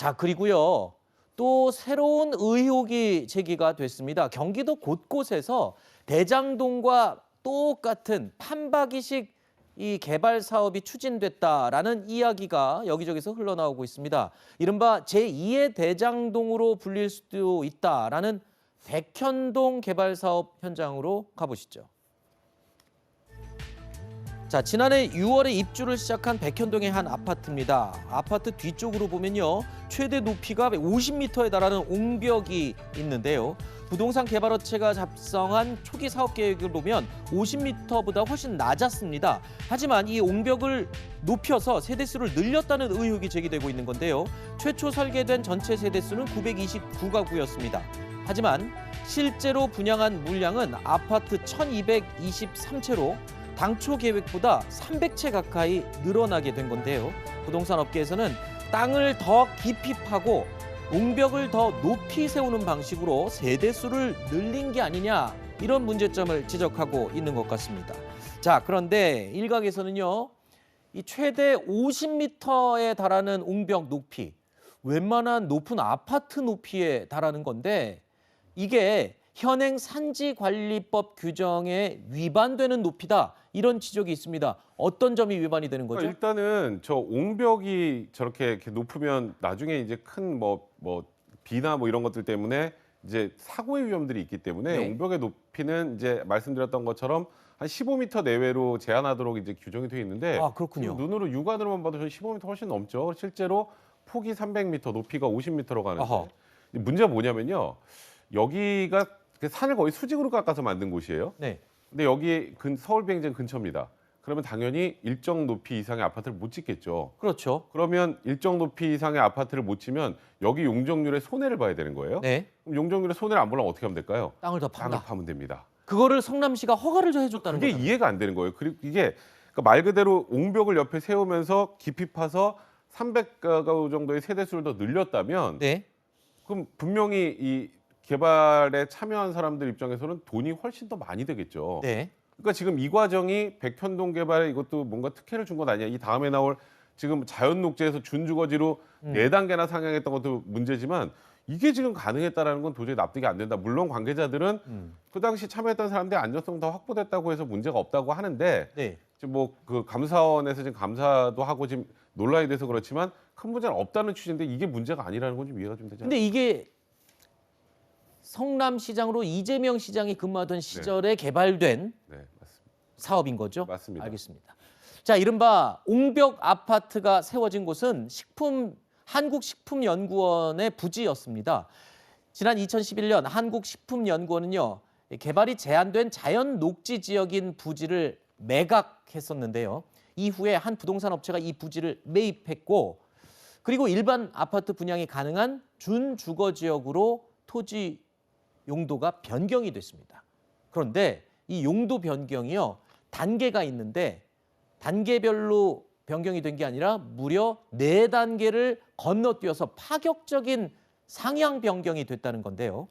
자, 그리고요. 또 새로운 의혹이 제기가 됐습니다. 경기도 곳곳에서 대장동과 똑같은 판박이식 이 개발 사업이 추진됐다라는 이야기가 여기저기서 흘러나오고 있습니다. 이른바 제2의 대장동으로 불릴 수도 있다라는 백현동 개발 사업 현장으로 가보시죠. 자, 지난해 6월에 입주를 시작한 백현동의 한 아파트입니다. 아파트 뒤쪽으로 보면요. 최대 높이가 50m에 달하는 옹벽이 있는데요. 부동산 개발업체가 작성한 초기 사업 계획을 보면 50m보다 훨씬 낮았습니다. 하지만 이 옹벽을 높여서 세대수를 늘렸다는 의혹이 제기되고 있는 건데요. 최초 설계된 전체 세대수는 929가구였습니다. 하지만 실제로 분양한 물량은 아파트 1223채로 당초 계획보다 300채 가까이 늘어나게 된 건데요. 부동산 업계에서는 땅을 더 깊이 파고 옹벽을 더 높이 세우는 방식으로 세대수를 늘린 게 아니냐, 이런 문제점을 지적하고 있는 것 같습니다. 자, 그런데 일각에서는요, 이 최대 50m에 달하는 옹벽 높이, 웬만한 높은 아파트 높이에 달하는 건데 이게 현행 산지관리법 규정에 위반되는 높이다, 이런 지적이 있습니다. 어떤 점이 위반이 되는 거죠? 일단은 저 옹벽이 저렇게 이렇게 높으면 나중에 이제 큰 비나 이런 것들 때문에 이제 사고의 위험들이 있기 때문에 네. 옹벽의 높이는 이제 말씀드렸던 것처럼 한 15m 내외로 제한하도록 이제 규정이 되어 있는데, 아, 그렇군요. 지금 눈으로 육안으로만 봐도 15m 훨씬 넘죠. 실제로 폭이 300m, 높이가 50m로 가는데 아하. 문제가 뭐냐면요. 여기가 산을 거의 수직으로 깎아서 만든 곳이에요. 네. 근데 여기 서울 비행장 근처입니다. 그러면 당연히 일정 높이 이상의 아파트를 못 짓겠죠. 그렇죠. 그러면 일정 높이 이상의 아파트를 못 지면 여기 용적률의 손해를 봐야 되는 거예요. 네. 그럼 용적률의 손해를 안 보려면 어떻게 하면 될까요? 땅을 더 땅을 판다. 파면 됩니다. 그거를 성남시가 허가를 좀 해줬다는 그게 거죠. 이해가 안 되는 거예요. 그리고 이게 그러니까 말 그대로 옹벽을 옆에 세우면서 깊이 파서 300가구 정도의 세대수를 더 늘렸다면 네. 그럼 분명히 이 개발에 참여한 사람들 입장에서는 돈이 훨씬 더 많이 되겠죠. 네. 그러니까 지금 이 과정이 백현동 개발에 이것도 뭔가 특혜를 준 건 아니야. 이 다음에 나올 지금 자연녹지에서 준주거지로 4단계나 상향했던 것도 문제지만 이게 지금 가능했다라는 건 도저히 납득이 안 된다. 물론 관계자들은 그 당시 참여했던 사람들의 안전성 다 확보됐다고 해서 문제가 없다고 하는데, 네. 지금 그 감사원에서 지금 감사도 하고 지금 논란이 돼서 그렇지만 큰 문제는 없다는 취지인데 이게 문제가 아니라는 건 좀 이해가 좀 되지 않나요? 근데 이게 성남시장으로 이재명 시장이 근무하던 시절에 개발된 네, 맞습니다. 사업인 거죠? 맞습니다. 알겠습니다. 자, 이른바 옹벽 아파트가 세워진 곳은 한국식품연구원의 부지였습니다. 지난 2011년 한국식품연구원은요, 개발이 제한된 자연 녹지 지역인 부지를 매각했었는데요. 이후에 한 부동산 업체가 이 부지를 매입했고, 그리고 일반 아파트 분양이 가능한 준주거 지역으로 토지 용도가 변경이 됐습니다. 그런데 이 용도 변경이요, 단계가 있는데 단계별로 변경이 된 게 아니라 무려 4단계를 건너뛰어서 파격적인 상향 변경이 됐다는 건데요.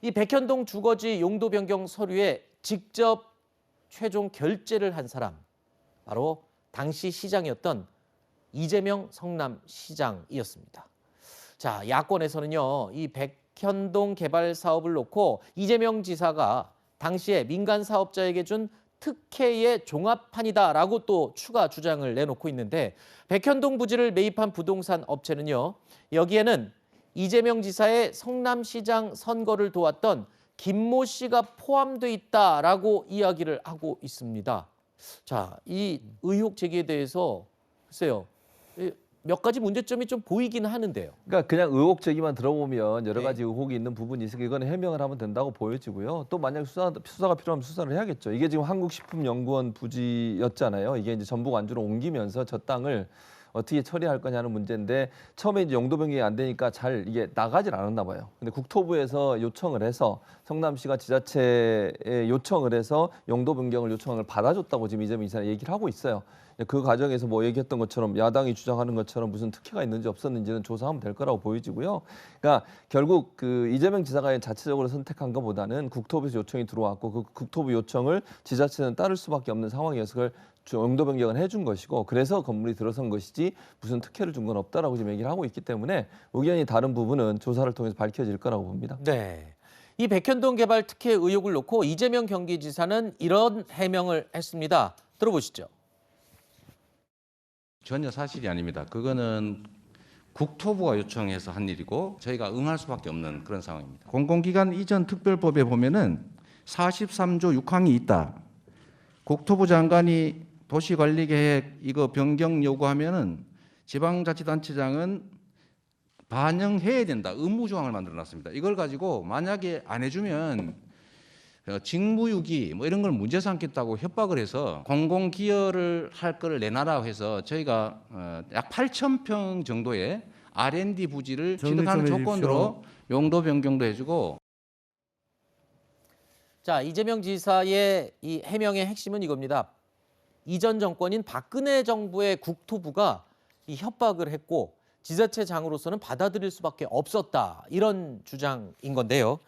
이 백현동 주거지 용도 변경 서류에 직접 최종 결재를 한 사람, 바로 당시 시장이었던 이재명 성남시장이었습니다. 자, 야권에서는요, 이 백현동 개발 사업을 놓고 이재명 지사가 당시에 민간 사업자에게 준 특혜의 종합판이다라고 또 추가 주장을 내놓고 있는데, 백현동 부지를 매입한 부동산 업체는요, 여기에는 이재명 지사의 성남시장 선거를 도왔던 김모 씨가 포함돼 있다라고 이야기를 하고 있습니다. 자, 이 의혹 제기에 대해서 글쎄요, 몇 가지 문제점이 좀 보이긴 하는데요. 그러니까 그냥 의혹 제기만 들어보면 여러 네. 가지 의혹이 있는 부분이 있으니까 이거는 해명을 하면 된다고 보여지고요. 또 만약 수사가 필요하면 수사를 해야겠죠. 이게 지금 한국식품연구원 부지였잖아요. 이게 이제 전북 안주로 옮기면서 저 땅을 어떻게 처리할 거냐는 문제인데, 처음에 이제 용도 변경이 안 되니까 잘 이게 나가질 않았나 봐요. 근데 국토부에서 요청을 해서 성남시가 지자체에 요청을 해서 용도 변경을 요청을 받아줬다고 지금 이재명 이사는 얘기를 하고 있어요. 그 과정에서 얘기했던 것처럼 야당이 주장하는 것처럼 무슨 특혜가 있는지 없었는지는 조사하면 될 거라고 보여지고요. 그러니까 결국 그 이재명 지사가 자체적으로 선택한 것보다는 국토부에서 요청이 들어왔고 그 국토부 요청을 지자체는 따를 수밖에 없는 상황이어서 그걸 용도 변경을 해준 것이고 그래서 건물이 들어선 것이지 무슨 특혜를 준 건 없다라고 지금 얘기를 하고 있기 때문에 의견이 다른 부분은 조사를 통해서 밝혀질 거라고 봅니다. 네. 이 백현동 개발 특혜 의혹을 놓고 이재명 경기지사는 이런 해명을 했습니다. 들어보시죠. 전혀 사실이 아닙니다. 그거는 국토부가 요청해서 한 일이고 저희가 응할 수밖에 없는 그런 상황입니다. 공공기관 이전 특별법에 보면은 43조 6항이 있다. 국토부 장관이 도시관리계획 이거 변경 요구하면은 지방자치단체장은 반영해야 된다. 의무 조항을 만들어놨습니다. 이걸 가지고 만약에 안 해주면 직무유기 뭐 이런 걸 문제 삼겠다고 협박을 해서 공공기여를 할 거를 내놔라 해서 저희가 약 8,000평 정도의 R&D 부지를 취득하는 조건으로 용도 변경도 해주고. 자, 이재명 지사의 이 해명의 핵심은 이겁니다. 이전 정권인 박근혜 정부의 국토부가 이 협박을 했고 지자체장으로서는 받아들일 수밖에 없었다. 이런 주장인 건데요.